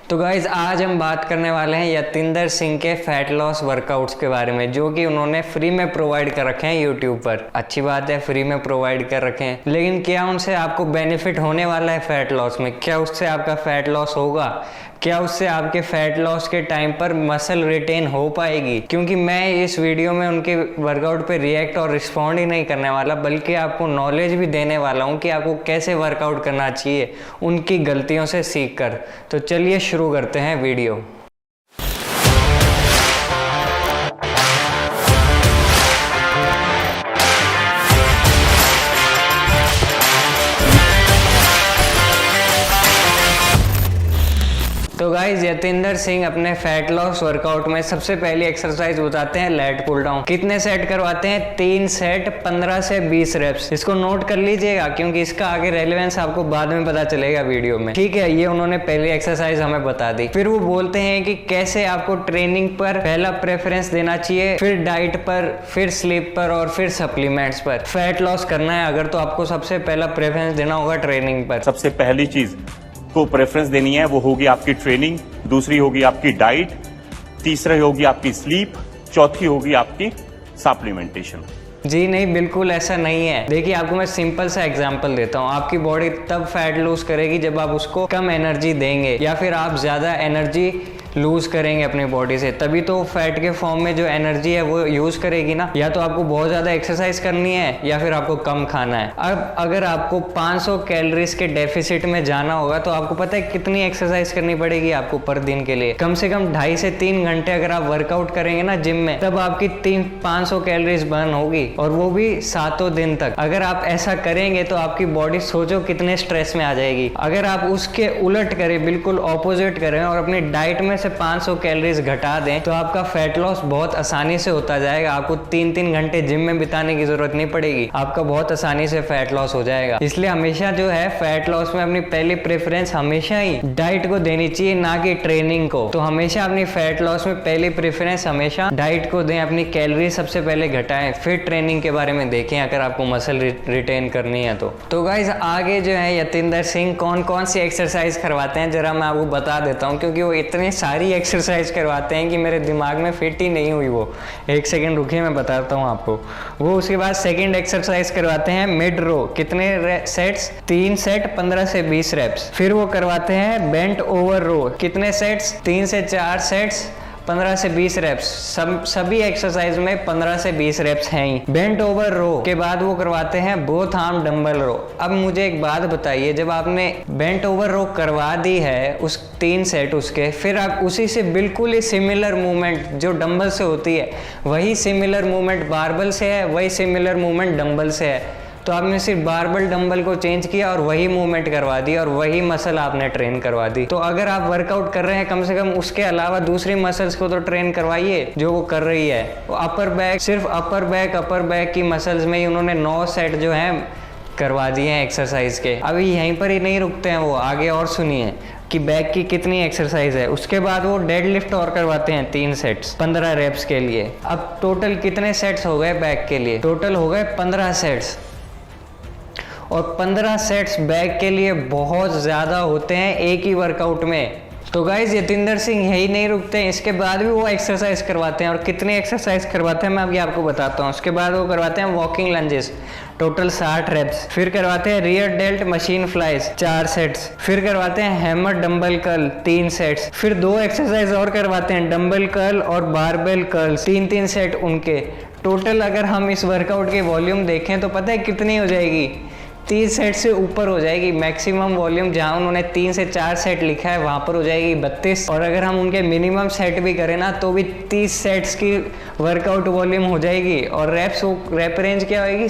तो गाइज आज हम बात करने वाले हैं यतिंदर सिंह के फैट लॉस वर्कआउट्स के बारे में, जो कि उन्होंने फ्री में प्रोवाइड कर रखे हैं यूट्यूब पर। अच्छी बात है, फ्री में प्रोवाइड कर रखे हैं, लेकिन क्या उनसे आपको बेनिफिट होने वाला है फैट लॉस में? क्या उससे आपका फैट लॉस होगा? क्या उससे आपके फैट लॉस के टाइम पर मसल रिटेन हो पाएगी? क्योंकि मैं इस वीडियो में उनके वर्कआउट पे रिएक्ट और रिस्पॉन्ड ही नहीं करने वाला, बल्कि आपको नॉलेज भी देने वाला हूँ कि आपको कैसे वर्कआउट करना चाहिए उनकी गलतियों से सीख कर। तो चलिए शुरू करते हैं वीडियो। तो गाइज यतिंदर सिंह अपने फैट लॉस वर्कआउट में सबसे पहली एक्सरसाइज बताते हैं लेट पुल डाउन। कितने सेट करवाते हैं? 3 सेट 15 से 20 रेप्स। इसको नोट कर लीजिएगा क्योंकि इसका आगे रेलेवेंस आपको बाद में पता चलेगा वीडियो में। ठीक है, ये उन्होंने पहली एक्सरसाइज हमें बता दी। फिर वो बोलते हैं कि कैसे आपको ट्रेनिंग पर पहला प्रेफरेंस देना चाहिए, फिर डाइट पर, फिर स्लीप पर और फिर सप्लीमेंट्स पर। फैट लॉस करना है अगर तो आपको सबसे पहला प्रेफरेंस देना होगा ट्रेनिंग पर। सबसे पहली चीज को प्रेफरेंस देनी है वो होगी आपकी ट्रेनिंग, दूसरी होगी आपकी डाइट, तीसरी होगी आपकी स्लीप, चौथी होगी आपकी सप्लीमेंटेशन। जी नहीं, बिल्कुल ऐसा नहीं है। देखिए आपको मैं सिंपल सा एग्जांपल देता हूँ। आपकी बॉडी तब फैट लूज करेगी जब आप उसको कम एनर्जी देंगे या फिर आप ज्यादा एनर्जी लूज करेंगे अपनी बॉडी से, तभी तो फैट के फॉर्म में जो एनर्जी है वो यूज करेगी ना। या तो आपको बहुत ज्यादा एक्सरसाइज करनी है या फिर आपको कम खाना है। अब अगर आपको 500 कैलोरीज के डेफिसिट में जाना होगा तो आपको पता है कितनी एक्सरसाइज करनी पड़ेगी आपको पर दिन के लिए? कम से कम 2.5 से 3 घंटे अगर आप वर्कआउट करेंगे ना जिम में, तब आपकी 500 कैलोरीज बर्न होगी, और वो भी 7 दिन तक। अगर आप ऐसा करेंगे तो आपकी बॉडी सोचो कितने स्ट्रेस में आ जाएगी। अगर आप उसके उलट करें, बिल्कुल ऑपोजिट करें और अपनी डाइट में 500 कैलोरीज घटा दें, तो आपका फैट लॉस बहुत आसानी से होता जाएगा। आपको 3-3 घंटे जिम में बिताने की जरूरत नहीं पड़ेगी, आपका बहुत आसानी से फैट लॉस हो जाएगा। इसलिए हमेशा जो है फैट लॉस में अपनी पहली प्रेफरेंस हमेशा ही डाइट को देनी चाहिए, ना कि ट्रेनिंग को। तो हमेशा अपनी फैट लॉस में पहली प्रेफरेंस हमेशा डाइट को दें, अपनी कैलोरी सबसे पहले घटाएं, फिर ट्रेनिंग के बारे में देखें अगर आपको मसल रिटेन करनी है तो गाइज आगे जो है यतिंदर सिंह कौन कौन सी एक्सरसाइज करवाते हैं जरा मैं आपको बता देता हूँ, क्योंकि वो इतनी सारी एक्सरसाइज करवाते हैं कि मेरे दिमाग में फिट ही नहीं हुई वो। एक सेकंड रुकिए, मैं बताता हूँ आपको। वो उसके बाद सेकंड एक्सरसाइज करवाते हैं मिड रो। कितने सेट्स? 3 सेट 15 से 20 रेप्स। फिर वो करवाते हैं बेंट ओवर रो। कितने सेट्स? 3 से 4 सेट्स 15 से 20 रेप्स। सभी एक्सरसाइज में 15 से 20 रेप्स हैं ही। बेंट ओवर रो के बाद वो करवाते हैं बोथ आर्म डंबल रो। अब मुझे एक बात बताइए, जब आपने बेंट ओवर रो करवा दी है उस 3 सेट उसके, फिर आप उसी से बिल्कुल ही सिमिलर मूवमेंट जो डंबल से होती है, वही सिमिलर मूवमेंट बारबल से है, वही सिमिलर मूवमेंट डंबल से है। तो आपने सिर्फ बारबल डंबल को चेंज किया और वही मूवमेंट करवा दी और वही मसल आपने ट्रेन करवा दी। तो अगर आप वर्कआउट कर रहे हैं, कम से कम उसके अलावा दूसरी मसल्स को तो ट्रेन करवाइए जो वो कर रही है। अपर बैक, सिर्फ अपर बैक की मसल्स में ही उन्होंने 9 सेट जो है करवा दिए हैं एक्सरसाइज के। अभी यहीं पर ही नहीं रुकते हैं वो, आगे और सुनिए कि बैक की कितनी एक्सरसाइज है। उसके बाद वो डेड लिफ्ट और करवाते हैं 3 सेट्स 15 रेप्स के लिए। अब टोटल कितने सेट्स हो गए बैक के लिए? टोटल हो गए 15 सेट्स, और 15 सेट्स बैक के लिए बहुत ज़्यादा होते हैं एक ही वर्कआउट में। तो गाइज यतिंदर सिंह यही नहीं रुकते हैं, इसके बाद भी वो एक्सरसाइज करवाते हैं। और कितनी एक्सरसाइज करवाते हैं मैं अभी आपको बताता हूँ। उसके बाद वो करवाते हैं वॉकिंग लंजेस, टोटल 60 रेप्स। फिर करवाते हैं rear dealt machine flies 4 sets. फिर करवाते हैं हैमर डंबल कर्ल 3 सेट्स। फिर 2 एक्सरसाइज और करवाते हैं डंबल कर्ल और बारबेल कर्ल्स 3-3 सेट उनके। टोटल अगर हम इस वर्कआउट की वॉल्यूम देखें तो पता है कितनी हो जाएगी? 30 सेट से ऊपर हो जाएगी। मैक्सिमम वॉल्यूम जहां उन्होंने 3 से 4 सेट लिखा है वहां पर हो जाएगी 32। और अगर हम उनके मिनिमम सेट भी करें ना तो भी 30 सेट्स की वर्कआउट वॉल्यूम हो जाएगी। और रैप रेंज क्या होगी?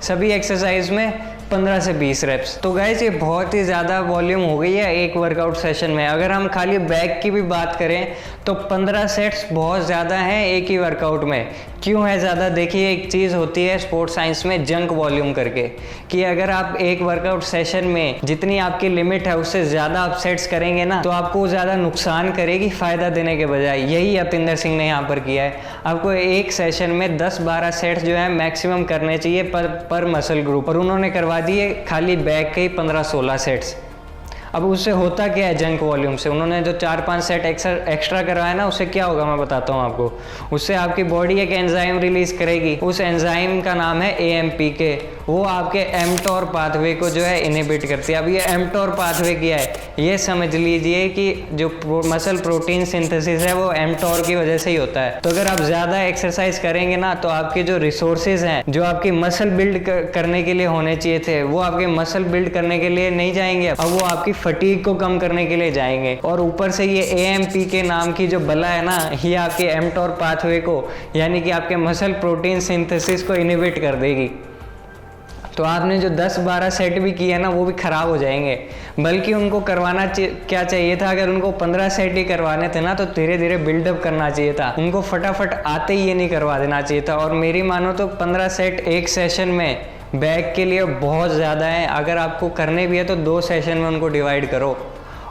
सभी एक्सरसाइज में 15 से 20 रेप्स। तो गाइज ये बहुत ही ज़्यादा वॉल्यूम हो गई है एक वर्कआउट सेशन में। अगर हम खाली बैक की भी बात करें तो 15 सेट्स बहुत ज़्यादा हैं एक ही वर्कआउट में। क्यों है ज़्यादा? देखिए एक चीज़ होती है स्पोर्ट्स साइंस में जंक वॉल्यूम करके, कि अगर आप एक वर्कआउट सेशन में जितनी आपकी लिमिट है उससे ज़्यादा आप सेट्स करेंगे ना तो आपको ज़्यादा नुकसान करेगी फ़ायदा देने के बजाय। यही यतिंदर सिंह ने यहाँ पर किया है। आपको एक सेशन में 10-12 सेट्स जो है मैक्सिमम करने चाहिए पर मसल ग्रुप, और उन्होंने करवा दिए खाली बैक के ही 15-16 सेट्स। अब उससे होता क्या है जंक वॉल्यूम से, उन्होंने जो 4-5 सेट एक्स्ट्रा करवाया ना, उससे क्या होगा मैं बताता हूँ आपको। उससे आपकी बॉडी एक एंजाइम रिलीज करेगी, उस एंजाइम का नाम है AMPK। वो आपके mTOR पाथवे को जो है इनहिबिट करती है। अब ये mTOR पाथवे क्या है, ये समझ लीजिए कि जो मसल प्रोटीन सिंथेसिस है वो mTOR की वजह से ही होता है। तो अगर आप ज़्यादा एक्सरसाइज करेंगे ना, तो आपके जो रिसोर्सेज हैं जो आपकी मसल बिल्ड करने के लिए होने चाहिए थे, वो आपके मसल बिल्ड करने के लिए नहीं जाएंगे, अब वो आपकी फटीग को कम करने के लिए जाएंगे। और ऊपर से ये AMPK नाम की जो बला है ना, ये आपके mTOR पाथवे को, यानी कि आपके मसल प्रोटीन सिंथेसिस को इनहिबिट कर देगी। तो आपने जो 10-12 सेट भी किए ना, वो भी खराब हो जाएंगे। बल्कि उनको करवाना क्या चाहिए था, अगर उनको 15 सेट ही करवाने थे ना, तो धीरे धीरे बिल्डअप करना चाहिए था। उनको फटाफट आते ही ये नहीं करवा देना चाहिए था। और मेरी मानो तो 15 सेट एक सेशन में बैक के लिए बहुत ज़्यादा है। अगर आपको करने भी है तो 2 सेशन में उनको डिवाइड करो।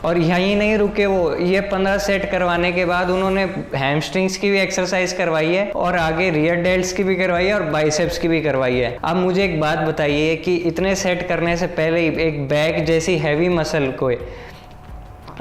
और यहीं नहीं रुके वो, ये 15 सेट करवाने के बाद उन्होंने हैमस्ट्रिंग्स की भी एक्सरसाइज करवाई है, और आगे रियर डेल्ट्स की भी करवाई है, और बाइसेप्स की भी करवाई है। अब मुझे एक बात बताइए कि इतने सेट करने से पहले ही एक बैक जैसी हैवी मसल को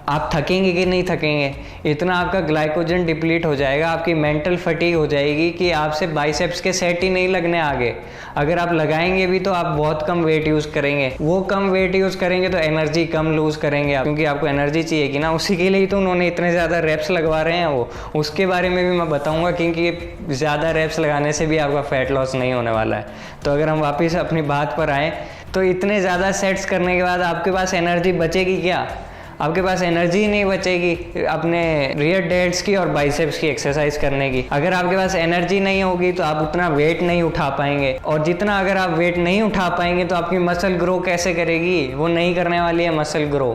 आप थकेंगे कि नहीं थकेंगे? इतना आपका ग्लाइकोजन डिप्लीट हो जाएगा, आपकी मेंटल फटीग हो जाएगी कि आपसे बाइसेप्स के सेट ही नहीं लगने आगे। अगर आप लगाएंगे भी तो आप बहुत कम वेट यूज़ करेंगे। वो कम वेट यूज़ करेंगे तो एनर्जी कम लूज़ करेंगे आप, क्योंकि आपको एनर्जी चाहिए कि ना, उसी के लिए ही तो उन्होंने इतने ज़्यादा रेप्स लगवा रहे हैं। वो उसके बारे में भी मैं बताऊँगा, क्योंकि ज़्यादा रेप्स लगाने से भी आपका फैट लॉस नहीं होने वाला है। तो अगर हम वापस अपनी बात पर आएँ, तो इतने ज़्यादा सेट्स करने के बाद आपके पास एनर्जी बचेगी क्या? आपके पास एनर्जी नहीं बचेगी अपने रियर डेल्ट्स की और बाइसेप्स की एक्सरसाइज करने की। अगर आपके पास एनर्जी नहीं होगी तो आप उतना वेट नहीं उठा पाएंगे, और जितना अगर आप वेट नहीं उठा पाएंगे तो आपकी मसल ग्रो कैसे करेगी? वो नहीं करने वाली है मसल ग्रो।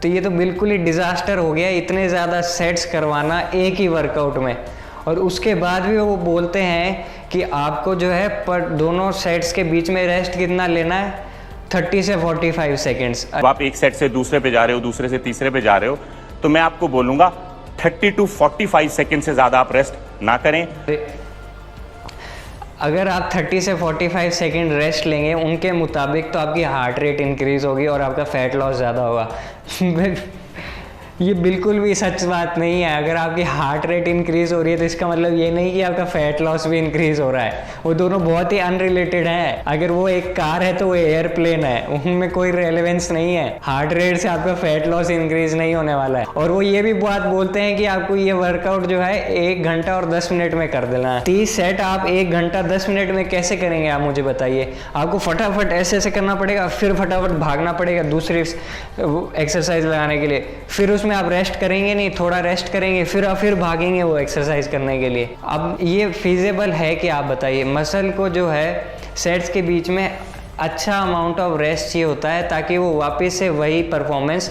तो ये तो बिल्कुल ही डिज़ास्टर हो गया, इतने ज़्यादा सेट्स करवाना एक ही वर्कआउट में। और उसके बाद भी वो बोलते हैं कि आपको जो है पर दोनों सेट्स के बीच में रेस्ट कितना लेना है, 30 से 45 सेकेंड्स। अब आप एक सेट से दूसरे पे जा रहे हो, दूसरे से तीसरे पे जा रहे हो, तो मैं आपको बोलूंगा 30 to 45 सेकेंड से ज्यादा आप रेस्ट ना करें। अगर आप 30 से 45 सेकेंड रेस्ट लेंगे उनके मुताबिक, तो आपकी हार्ट रेट इंक्रीज होगी और आपका फैट लॉस ज़्यादा होगा। ये बिल्कुल भी सच बात नहीं है। अगर आपकी हार्ट रेट इंक्रीज हो रही है तो इसका मतलब ये नहीं कि आपका फैट लॉस भी इंक्रीज हो रहा है। वो दोनों बहुत ही अनरिलेटेड हैं। अगर वो एक कार है तो वो एयरप्लेन है, उनमें कोई रेलेवेंस नहीं है। हार्ट रेट से आपका फैट लॉस इंक्रीज नहीं होने वाला है। और वो ये भी बात बोलते हैं कि आपको ये वर्कआउट जो है 1 घंटा और 10 मिनट में कर देना है। 30 सेट आप 1 घंटा 10 मिनट में कैसे करेंगे आप मुझे बताइए? आपको फटाफट ऐसे ऐसे करना पड़ेगा, फिर फटाफट भागना पड़ेगा दूसरी एक्सरसाइज लगाने के लिए, फिर उसमें आप रेस्ट करेंगे नहीं, थोड़ा रेस्ट करेंगे, फिर भागेंगे वो एक्सरसाइज करने के लिए। अब ये फिजिबल है कि आप बताइए? मसल को जो है सेट्स के बीच में अच्छा अमाउंट ऑफ रेस्ट चाहिए होता है ताकि वो वापस से वही परफॉर्मेंस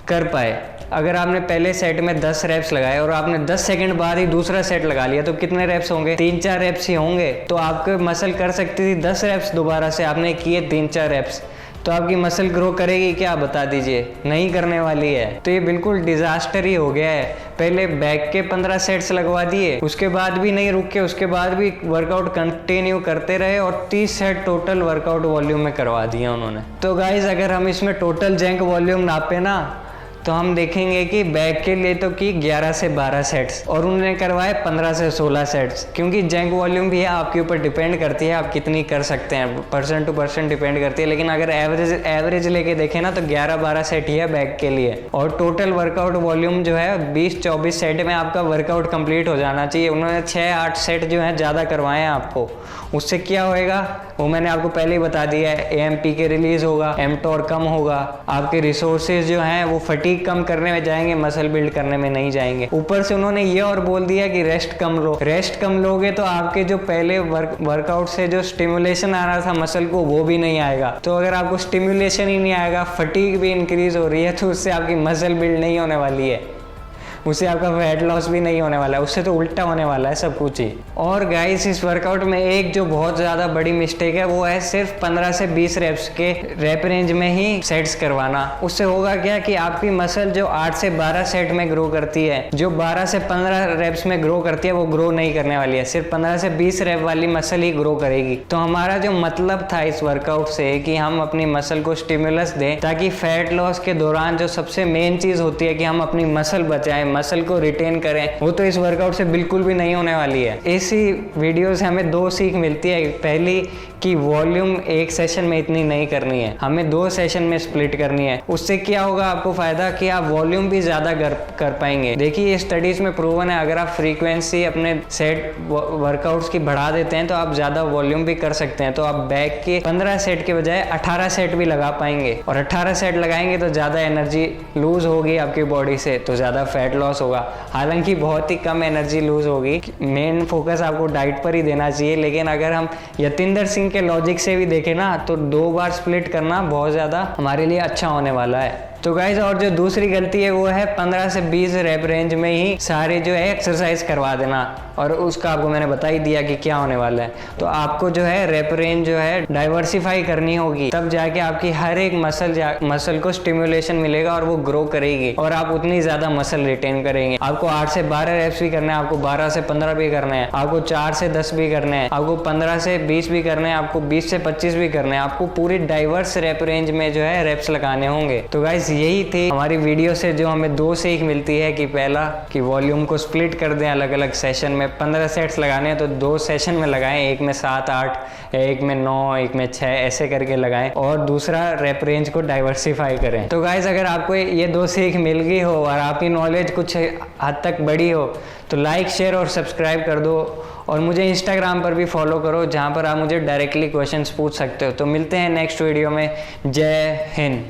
कर पाए। अगर आपने पहले सेट में 10 रेप्स लगाए और आपने 10 सेकंड बाद ही दूसरा सेट लगा लिया तो कितने रेप्स होंगे? 3-4 रेप्स ही होंगे। तो आपके मसल कर सकती थी 10 रेप्स दोबारा से, आपने किए 3-4 रेप्स, तो आपकी मसल ग्रो करेगी क्या? बता दीजिए, नहीं करने वाली है। तो ये बिल्कुल डिजास्टर ही हो गया है। पहले बैक के 15 सेट्स लगवा दिए, उसके बाद भी नहीं रुके, उसके बाद भी वर्कआउट कंटिन्यू करते रहे और 30 सेट टोटल वर्कआउट वॉल्यूम में करवा दिए उन्होंने। तो गाइज अगर हम इसमें टोटल जैंक वॉल्यूम नापे ना, तो हम देखेंगे कि बैक के लिए तो की 11 से 12 सेट्स और उन्होंने करवाए 15 से 16 सेट्स। क्योंकि जैंक वॉल्यूम भी है, आपके ऊपर डिपेंड करती है आप कितनी कर सकते हैं, पर्सन टू पर्सन डिपेंड करती है। लेकिन अगर एवरेज लेके देखें ना तो 11-12 सेट ही है बैक के लिए। और टोटल वर्कआउट वॉल्यूम जो है 20-24 सेट में आपका वर्कआउट कंप्लीट हो जाना चाहिए। उन्होंने 6-8 सेट जो है ज़्यादा करवाए हैं आपको। उससे क्या होएगा वो मैंने आपको पहले ही बता दिया है। AMPK रिलीज होगा, mTOR कम होगा, आपके रिसोर्सेज जो हैं वो फटीग कम करने में जाएंगे, मसल बिल्ड करने में नहीं जाएंगे। ऊपर से उन्होंने ये और बोल दिया कि रेस्ट कम लो। रेस्ट कम लोगे तो आपके जो पहले वर्कआउट से जो स्टिमुलेशन आ रहा था मसल को वो भी नहीं आएगा। तो अगर आपको स्टिमुलेशन ही नहीं आएगा, फटीग भी इंक्रीज हो रही है, तो उससे आपकी मसल बिल्ड नहीं होने वाली है। उससे आपका वेट लॉस भी नहीं होने वाला है, उससे तो उल्टा होने वाला है सब कुछ ही। और गाइस इस वर्कआउट में एक जो बहुत ज़्यादा बड़ी मिस्टेक है वो है सिर्फ 15 से 20 रेप्स के रेप रेंज में ही सेट्स करवाना। उससे होगा क्या कि आपकी मसल जो 8 से 12 सेट में ग्रो करती है, जो 12 से 15 रेप्स में ग्रो करती है, वो ग्रो नहीं करने वाली है। सिर्फ 15 से 20 रेप वाली मसल ही ग्रो करेगी। तो हमारा जो मतलब था इस वर्कआउट से कि हम अपनी मसल को स्टिमुलस दें ताकि फैट लॉस के दौरान जो सबसे मेन चीज होती है कि हम अपनी मसल बचाएं, मसल को रिटेन करें, वो तो इस वर्कआउट से बिल्कुल भी नहीं होने वाली है। इसी वीडियो से हमें 2 सीख मिलती है। पहली कि वॉल्यूम एक सेशन में इतनी नहीं करनी है, हमें 2 सेशन में स्प्लिट करनी है। उससे क्या होगा आपको फायदा कि आप वॉल्यूम भी ज्यादा कर पाएंगे। देखिए स्टडीज में प्रूवन है, अगर आप फ्रीक्वेंसी अपने सेट वर्कआउट्स की बढ़ा देते हैं तो आप ज्यादा वॉल्यूम भी कर सकते हैं। तो आप बैक के 15 सेट के बजाय 18 सेट भी लगा पाएंगे, और 18 सेट लगाएंगे तो ज्यादा एनर्जी लूज होगी आपकी बॉडी से, तो ज्यादा फैट लॉस होगा। हालांकि बहुत ही कम एनर्जी लूज होगी। मेन फोकस आपको डाइट पर ही देना चाहिए, लेकिन अगर हम यतिंदर सिंह के लॉजिक से भी देखें ना तो 2 बार स्प्लिट करना बहुत ज़्यादा हमारे लिए अच्छा होने वाला है। तो गाइज और जो दूसरी गलती है वो है 15 से 20 रेप रेंज में ही सारे जो है एक्सरसाइज करवा देना, और उसका आपको मैंने बता ही दिया कि क्या होने वाला है। तो आपको जो है रेप रेंज जो है डाइवर्सिफाई करनी होगी, तब जाके आपकी हर एक मसल को स्टिमुलेशन मिलेगा और वो ग्रो करेगी, और आप उतनी ज़्यादा मसल रिटेन करेंगे। आपको 8 से 12 रेप्स भी करना है, आपको 12 से 15 भी करने हैं, आपको 4 से 10 भी करने हैं, आपको 15 से 20 भी करने हैं, आपको 20 से 25 भी करने हैं। आपको पूरी डाइवर्स रेप रेंज में जो है रेप्स लगाने होंगे। तो गाइज यही थी हमारी वीडियो से जो हमें 2 सीख मिलती है कि पहला कि वॉल्यूम को स्प्लिट कर दें अलग अलग सेशन में। 15 सेट्स लगाने हैं तो 2 सेशन में लगाएं, एक में 7, 8, एक में 9, एक में 6, ऐसे करके लगाएं, और दूसरा रेप रेंज को डाइवर्सिफाई करें। तो गाइज अगर आपको ये 2 सीख मिल गई हो और आपकी नॉलेज कुछ हद तक बढ़ी हो तो लाइक, शेयर और सब्सक्राइब कर दो, और मुझे इंस्टाग्राम पर भी फॉलो करो जहाँ पर आप मुझे डायरेक्टली क्वेश्चंस पूछ सकते हो। तो मिलते हैं नेक्स्ट वीडियो में। जय हिंद।